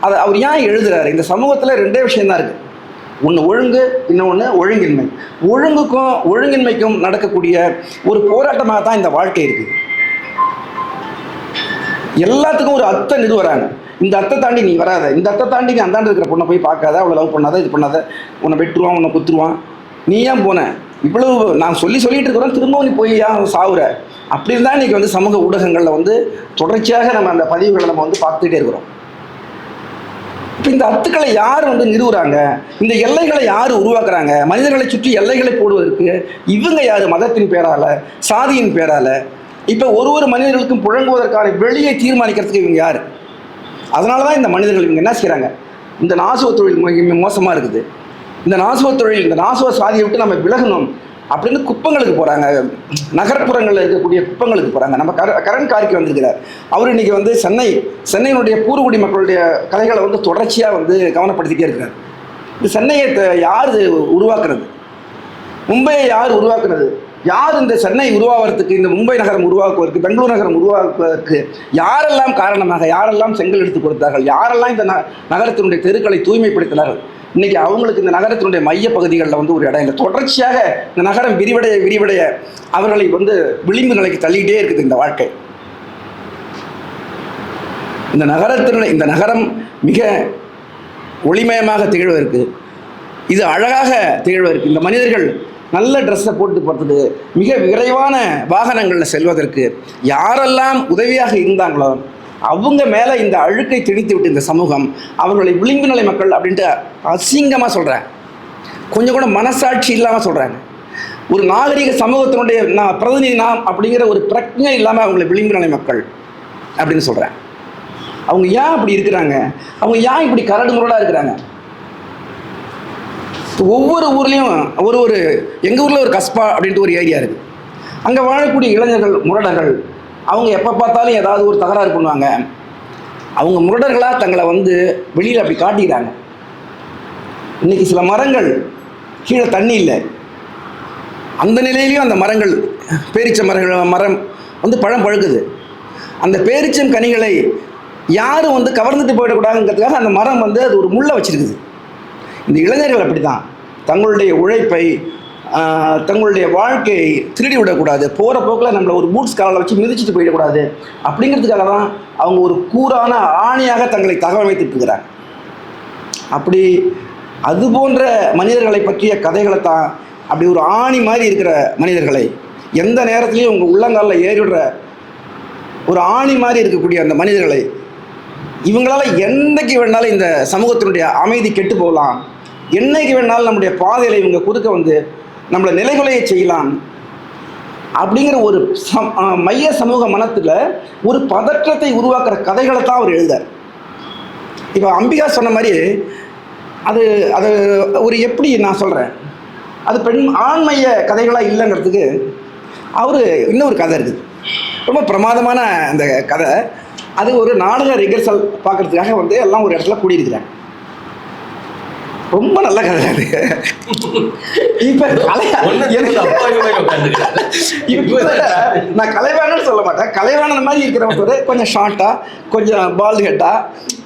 அதை அவர் ஏன் எழுதுறாரு? இந்த சமூகத்தில் ரெண்டே விஷயம்தான் இருக்குது. ஒன்று ஒழுங்கு, இன்னொன்று ஒழுங்கின்மை. ஒழுங்குக்கும் ஒழுங்கின்மைக்கும் நடக்கக்கூடிய ஒரு போராட்டமாக தான் இந்த வாழ்க்கை இருக்குது. எல்லாத்துக்கும் ஒரு அத்தை நிறுவறாங்க. இந்த அத்தை தாண்டி நீ வராத, இந்த அத்தை தாண்டி நீ அந்தாண்டு இருக்கிற பொண்ணை போய் பார்க்காத, அவளை லவ் பண்ணாத, இது பண்ணாத, உன்னை வெட்டுருவான், உன்னை குத்துருவான், நீ ஏன் போன, இவ்வளவு நான் சொல்லிட்டு இருக்கிறோம், திரும்பவும் நீ போய் ஏன் சாவுற. அப்படி இருந்தால் இன்றைக்கி வந்து சமூக ஊடகங்களில் வந்து தொடர்ச்சியாக நம்ம அந்த பதிவுகளை நம்ம வந்து பார்த்துக்கிட்டே இருக்கிறோம். இப்போ இந்த அத்துக்களை யார் வந்து நிறுவுறாங்க? இந்த எல்லைகளை யார் உருவாக்குறாங்க? மனிதர்களை சுற்றி எல்லைகளை போடுவதற்கு இவங்க யார்? மதத்தின் பேரால், சாதியின் பேரால். இப்போ ஒரு மனிதர்களுக்கும் புழங்குவதற்கான வெளியை தீர்மானிக்கிறதுக்கு இவங்க யார்? அதனால தான் இந்த மனிதர்கள் இவங்க என்ன செய்கிறாங்க? இந்த நாசுவ தொழில் மோசமாக இருக்குது, இந்த நாசுவ தொழில், இந்த நாசுவ சாதியை விட்டு நம்ம விலகணும் அப்படின்னு குப்பங்களுக்கு போகிறாங்க. நகர்ப்புறங்களில் இருக்கக்கூடிய குப்பங்களுக்கு போகிறாங்க. நம்ம கரண் கார்கே வந்திருக்கிறார். அவர் இன்றைக்கி வந்து சென்னையினுடைய பூர்வகுடி மக்களுடைய கதைகளை வந்து தொடர்ச்சியாக வந்து கவனப்படுத்திட்டே இருக்கிறார். இந்த சென்னையை யார் உருவாக்குறது? மும்பையை யார் உருவாக்குறது? யார் இந்த சென்னை உருவாகிறதுக்கு, இந்த மும்பை நகரம் உருவாக்குவதற்கு, பெங்களூர் நகரம் உருவாக்குவதற்கு யாரெல்லாம் காரணமாக, யாரெல்லாம் செங்கல் எடுத்து கொடுத்தார்கள், யாரெல்லாம் இந்த நகரத்தினுடைய தெருக்களை தூய்மைப்படுத்தினார்கள்? இன்றைக்கி அவங்களுக்கு இந்த நகரத்தினுடைய மைய பகுதிகளில் வந்து ஒரு இடம் இல்லை. தொடர்ச்சியாக இந்த நகரம் விரிவடைய அவர்களை வந்து விளிம்பு நிலைக்கு தள்ளிக்கிட்டே இருக்குது இந்த வாழ்க்கை. இந்த நகரம் மிக ஒளிமயமாக திகழ்வதற்கு, இது அழகாக திகழ்வதற்கு, இந்த மனிதர்கள் நல்ல ட்ரெஸ்ஸை போட்டு போகிறதுக்கு, மிக விரைவான வாகனங்களில் செல்வதற்கு யாரெல்லாம் உதவியாக இருந்தாங்களோ அவங்க மேலே இந்த அழுக்கை திணித்து விட்டு இந்த சமூகம் அவர்களை விளிம்பு நிலை மக்கள் அப்படின்ட்டு அசிங்கமாக சொல்கிறாங்க. கொஞ்சம் கூட மனசாட்சி இல்லாமல் சொல்கிறாங்க. ஒரு நாகரிக சமூகத்தினுடைய பிரதிநிதி நாம் அப்படிங்கிற ஒரு பிரச்சனை இல்லாமல் அவங்களை விளிம்பு நிலை மக்கள் அப்படின்னு சொல்கிறேன். அவங்க ஏன் அப்படி இருக்கிறாங்க? அவங்க ஏன் இப்படி கரடு முரடாக இருக்கிறாங்க? ஒவ்வொரு ஊர்லேயும் எங்கள் ஊரில் ஒரு கஸ்பா அப்படின்ட்டு ஒரு ஏரியா இருக்குது. அங்கே வாழக்கூடிய இளைஞர்கள், முரடர்கள், அவங்க எப்போ பார்த்தாலும் ஏதாவது ஒரு தகராறு பண்ணுவாங்க. அவங்க முரடர்களாக தங்களை வந்து வெளியில் அப்படி காட்டிக்கிறாங்க. இன்றைக்கி சில மரங்கள் கீழே தண்ணி இல்லை, அந்த நிலையிலையும் அந்த மரங்கள், பேரிச்ச மரம் வந்து பழம் பழுக்குது. அந்த பேரிச்சம் கனிகளை யாரும் வந்து கவர்ந்துட்டு போயிடக்கூடாதுங்கிறதுக்காக அந்த மரம் வந்து அது ஒரு முள்ளை வச்சுருக்குது. இந்த இளைஞர்கள் அப்படி தான் தங்களுடைய உழைப்பை, தங்களுடைய வாழ்க்கையை திருடி விடக்கூடாது, போகிற போக்கில் நம்மளை ஒரு பூட்ஸ் காலில் வச்சு மிதிச்சுட்டு போயிடக்கூடாது அப்படிங்கிறதுக்காக தான் அவங்க ஒரு கூரான ஆணியாக தங்களை தகவமைத்துட்டு இருக்கிறாங்க. அப்படி அது போன்ற மனிதர்களை பற்றிய கதைகளை தான், அப்படி ஒரு ஆணி மாதிரி இருக்கிற மனிதர்களை, எந்த நேரத்துலையும் உங்கள் உள்ளங்காலில் ஏறிவிடுற ஒரு ஆணி மாதிரி இருக்கக்கூடிய அந்த மனிதர்களை, இவங்களால் என்றைக்கு வேணாலும் இந்த சமூகத்தினுடைய அமைதி கெட்டு போகலாம், என்னைக்கு வேணாலும் நம்முடைய பாதையில் இவங்க குறுக்க வந்து நம்மளை நிலைகுலைய செய்யலாம் அப்படிங்கிற ஒரு மைய சமூக மனத்தில் ஒரு பதற்றத்தை உருவாக்குற கதைகளை தான் அவர் எழுதார். இப்போ அம்பிகா சொன்ன மாதிரி அது ஒரு எப்படி நான் சொல்கிறேன், அது ஆண்மைய கதைகளாக இல்லைங்கிறதுக்கு அவர் இன்னொரு கதை இருக்குது, ரொம்ப பிரமாதமான அந்த கதை. அது ஒரு நாடக ரிகர்சல் பார்க்குறதுக்காக வந்து எல்லாம் ஒரு இடத்துல கூடியிருக்கிறாங்க. ரொம்ப நல்ல கதை அது. இப்ப நான் கலைவாணன்னு சொல்ல மாட்டேன். கலைவாணன் மாதிரி இருக்கிற ஒருத்தர் கொஞ்சம் ஷார்ட்டா, கொஞ்சம் பால்டு ஹெட்டா,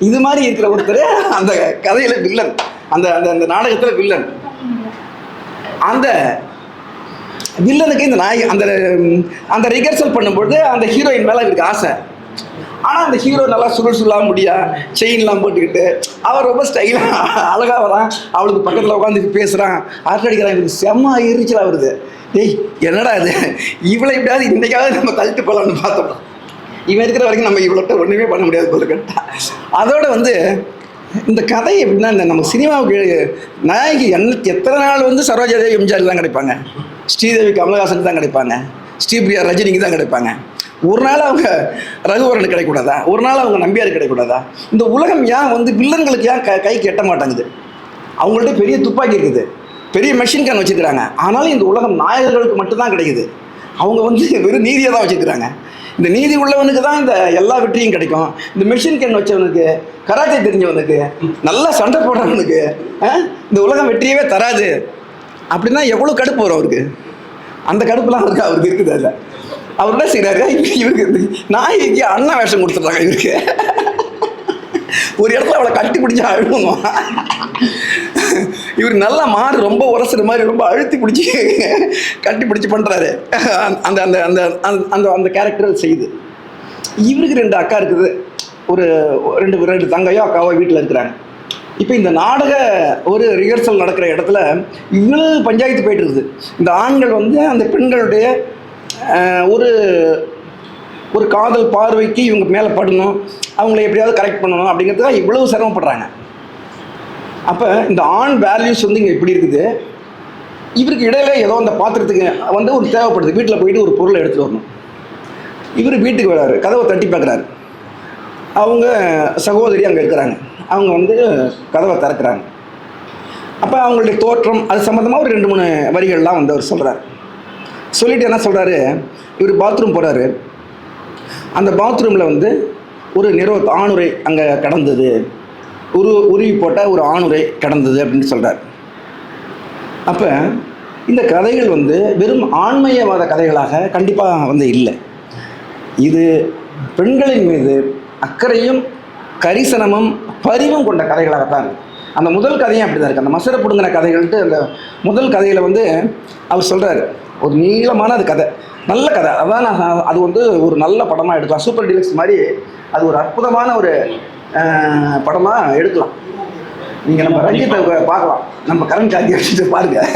இது மாதிரி இருக்கிற ஒருத்தர் அந்த கதையில வில்லன், அந்த அந்த நாடகத்துல வில்லன். அந்த வில்லனுக்கு இந்த நாய் அந்த அந்த ரிகர்சல் பண்ணும்போது அந்த ஹீரோயின் மேல இவருக்கு ஆசை. ஆனால் அந்த ஹீரோ நல்லா சுருளாக முடியா, செயின்லாம் போட்டுக்கிட்டு அவர் ரொம்ப ஸ்டைலாக அழகாக வரான். அவளுக்கு பக்கத்தில் உட்காந்து பேசுகிறான், அரட்டை அடிக்கிறான். இவருக்கு செம்ம எரிச்சலாக வருது. டேய் என்னடா இது, இவ்வளோ எப்படியாவது இன்றைக்காவது நம்ம தள்ளிட்டு போகலான்னு பார்த்தோம். இவன் இருக்கிற வரைக்கும் நம்ம இவ்வளோட்ட ஒன்றுமே பண்ண முடியாது போல கேட்டா. அதோட இந்த கதை எப்படின்னா, இந்த நம்ம சினிமாவுக்கு நாயகி எத்தனை நாள் சரோஜாதேவி எம்ஜிஆர் தான் கிடைப்பாங்க, ஸ்ரீதேவி கமலஹாசனுக்கு தான் கிடைப்பாங்க, ஸ்ரீபிரியா ரஜினிக்கு தான் கிடைப்பாங்க. ஒரு நாள் அவங்க ரகுவரனுக்கு கிடைக்கூடாதா? ஒரு நாள் அவங்க நம்பியார் கிடைக்கூடாதா? இந்த உலகம் ஏன் வில்லன்களுக்கு ஏன் கைக்கு எட்ட மாட்டேங்குது? அவங்கள்ட்ட பெரிய துப்பாக்கி இருக்குது, பெரிய மெஷின் கன் வச்சுக்கிறாங்க. ஆனாலும் இந்த உலகம் நாயகர்களுக்கு மட்டும்தான் கிடைக்குது. அவங்க வெறும் நீதியை தான் வச்சுக்கிறாங்க. இந்த நீதி உள்ளவனுக்கு தான் இந்த எல்லா வெற்றியும் கிடைக்கும். இந்த மெஷின் கன் வச்சவனுக்கு, கராத்தே தெரிஞ்சவனுக்கு, நல்லா சண்டை போடுறவனுக்கு இந்த உலகம் வெற்றியவே தராது. அப்படின்னா எவ்வளோ கடுப்பு வரும் அவருக்கு. அந்த கடுப்புலாம் அவருக்கு இருக்குது. அதில் அவர் என்ன செய்கிறாரு, இவருக்கு நாயகி அண்ணா வேஷம் கொடுத்துட்றாங்க. இவருக்கு ஒரு இடத்துல அவளை கட்டி பிடிச்சி அழுவணும். இவர் நல்லா மாறு ரொம்ப உரசுற மாதிரி ரொம்ப அழுத்தி பிடிச்சி கட்டி பிடிச்சி பண்ணுறாரு. அந்த அந்த அந்த அந்த அந்த கேரக்டர் செய்யுது. இவருக்கு 2 அக்கா இருக்குது, ஒரு ரெண்டு தங்கையோ அக்காவோ வீட்டில் இருக்கிறாங்க. இப்போ இந்த நாடக ஒரு ரிஹர்சல் நடக்கிற இடத்துல இவ்வளவு பஞ்சாயத்து போயிட்டு இருக்குது. இந்த ஆண்கள் அந்த பெண்களுடைய ஒரு காதல் பார்வைக்கு இவங்க மேலே படணும், அவங்கள எப்படியாவது கரெக்ட் பண்ணணும் அப்படிங்கிறதுக்காக இவ்வளவு சிரமப்படுறாங்க. அப்போ இந்த ஆண் வேல்யூஸ் இங்கே இப்படி இருக்குது. இவருக்கு இடையில ஏதோ அந்த பாத்திரத்துக்கு ஒரு தேவைப்படுது. வீட்டில் போயிட்டு ஒரு பொருளை எடுத்துகிட்டு வரணும். இவர் வீட்டுக்கு வராரு, கதவை தட்டி பார்க்குறாரு. அவங்க சகோதரி அங்கே இருக்கிறாங்க. அவங்க கதவை திறக்கிறாங்க. அப்போ அவங்களுடைய தோற்றம் அது சம்மந்தமாக ஒரு 2-3 வரிகள்லாம் அவர் சொல்கிறார். சொல்லிட்டு என்ன சொல்கிறாரு, இவர் பாத்ரூம் போகிறாரு. அந்த பாத்ரூமில் ஒரு ஆணுரை அங்கே கடந்தது, உருவி போட்ட ஒரு ஆணுரை கடந்தது அப்படின்னு சொல்கிறார். அப்போ இந்த கதைகள் வெறும் ஆண்மையவாத கதைகளாக கண்டிப்பாக இல்லை. இது பெண்களின் மீது அக்கறையும் கரிசனமும் பரிவும் கொண்ட கதைகளாகத்தான் இருக்குது. அந்த முதல் கதையும் அப்படி தான் இருக்குது. அந்த மசரை பிடுங்கின கதைகள்ட்டு அந்த முதல் கதையில் அவர் சொல்கிறார், ஒரு நீளமான அது கதை, நல்ல கதை. அதான் அது ஒரு நல்ல படமாக எடுக்கலாம். சூப்பர் டீலக்ஸ் மாதிரி அது ஒரு அற்புதமான ஒரு படமாக எடுக்கலாம். நீங்கள் நம்ம ரஞ்சித்தை பார்க்கலாம், நம்ம கரண் காந்தி வச்சுட்டு பாருங்கள்.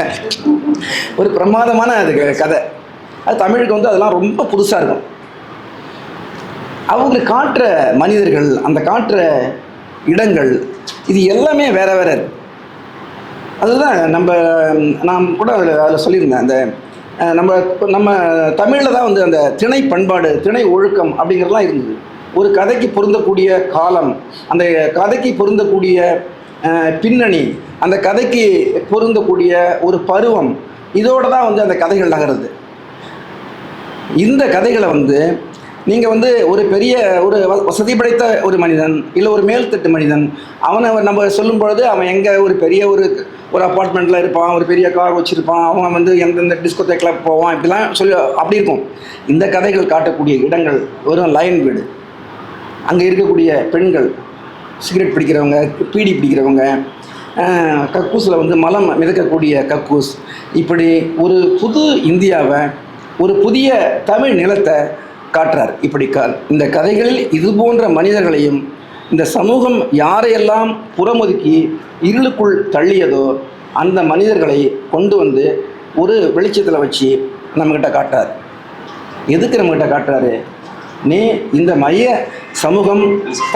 ஒரு பிரமாதமான அது கதை. அது தமிழுக்கு அதெல்லாம் ரொம்ப புதுசாக இருக்கும். அவங்க காட்டுற மனிதர்கள், அந்த காட்டுற இடங்கள், இது எல்லாமே வேற வேற. அதுதான் நான் கூட அதில் சொல்லியிருந்தேன். அந்த நம்ம தமிழில் தான் அந்த திணை பண்பாடு, திணை ஒழுக்கம் அப்படிங்கிறதுலாம் இருந்தது. ஒரு கதைக்கு பொருந்தக்கூடிய காலம், அந்த கதைக்கு பொருந்தக்கூடிய பின்னணி, அந்த கதைக்கு பொருந்தக்கூடிய ஒரு பருவம், இதோடு தான் அந்த கதைகள் நகருது. இந்த கதைகளை நீங்கள் ஒரு பெரிய ஒரு வசதி படைத்த ஒரு மனிதன், இல்லை ஒரு மேல்தட்டு மனிதன், அவனை நம்ம சொல்லும் பொழுது அவன் எங்கே ஒரு பெரிய ஒரு அப்பார்ட்மெண்ட்டில் இருப்பான், ஒரு பெரிய கார் வச்சுருப்பான், அவன் எந்தெந்த டிஸ்கோதேக்கில் போவான், இப்படிலாம் சொல்லி அப்படி இருக்கும். இந்த கதைகள் காட்டக்கூடிய இடங்கள் வெறும் லைன் வீடு. அங்கே இருக்கக்கூடிய பெண்கள், சிகரெட் பிடிக்கிறவங்க, பீடி பிடிக்கிறவங்க, கக்கூஸில் மலம் மிதக்கக்கூடிய கக்கூஸ், இப்படி ஒரு புது இந்தியாவை, ஒரு புதிய தமிழ் நிலத்தை காட்டுறார். இப்படி இந்த கதைகளில் இது போன்ற மனிதர்களையும் இந்த சமூகம் யாரையெல்லாம் புறமுதுக்கி இருளுக்குள் தள்ளியதோ அந்த மனிதர்களை கொண்டு ஒரு வெளிச்சத்தில் வச்சு நம்மக்கிட்ட காட்டுறார். எதுக்கு நம்மக்கிட்ட காட்டுறாரு? இந்த மைய சமூகம்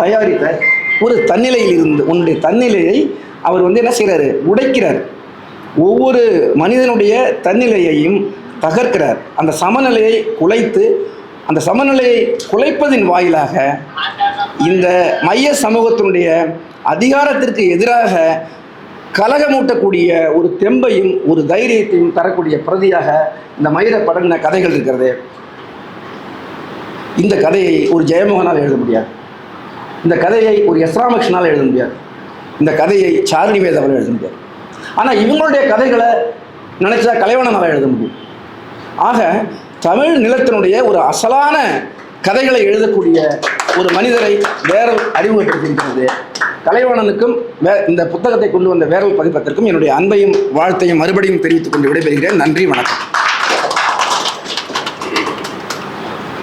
தயாரித்த ஒரு தன்னிலையில் இருந்து உன்னுடைய தன்னிலையை அவர் என்ன செய்கிறாரு, உடைக்கிறார். ஒவ்வொரு மனிதனுடைய தன்னிலையையும் தகர்க்கிறார். அந்த சமநிலையை குலைத்து, அந்த சமநிலையை குலைப்பதின் வாயிலாக இந்த மைய சமூகத்தினுடைய அதிகாரத்திற்கு எதிராக கலகமூட்டக்கூடிய ஒரு தெம்பையும் ஒரு தைரியத்தையும் தரக்கூடிய பிரதியாக இந்த மயிர படங்கின கதைகள் இருக்கிறது. இந்த கதையை ஒரு ஜெயமோகனால் எழுத முடியாது. இந்த கதையை ஒரு எஸ் ராமகிருஷ்ணனால் எழுத முடியாது. இந்த கதையை சாருணி வேதாவால் எழுத முடியாது. ஆனால் இவங்களுடைய கதைகளை நினைச்சா கலைவண்ணனால எழுத முடியும். ஆக தமிழ் நிலத்தினுடைய ஒரு அசலான கதைகளை எழுதக்கூடிய ஒரு மனிதரை வேரல் அறிமுகப்படுத்தியிருக்கிறது. கலைவண்ணனுக்கும் இந்த புத்தகத்தை கொண்டு வந்த வேரல் பதிப்பதற்கும் என்னுடைய அன்பையும் வாழ்த்தையும் மறுபடியும் தெரிவித்துக் கொண்டு விடைபெறுகிறேன். நன்றி, வணக்கம்.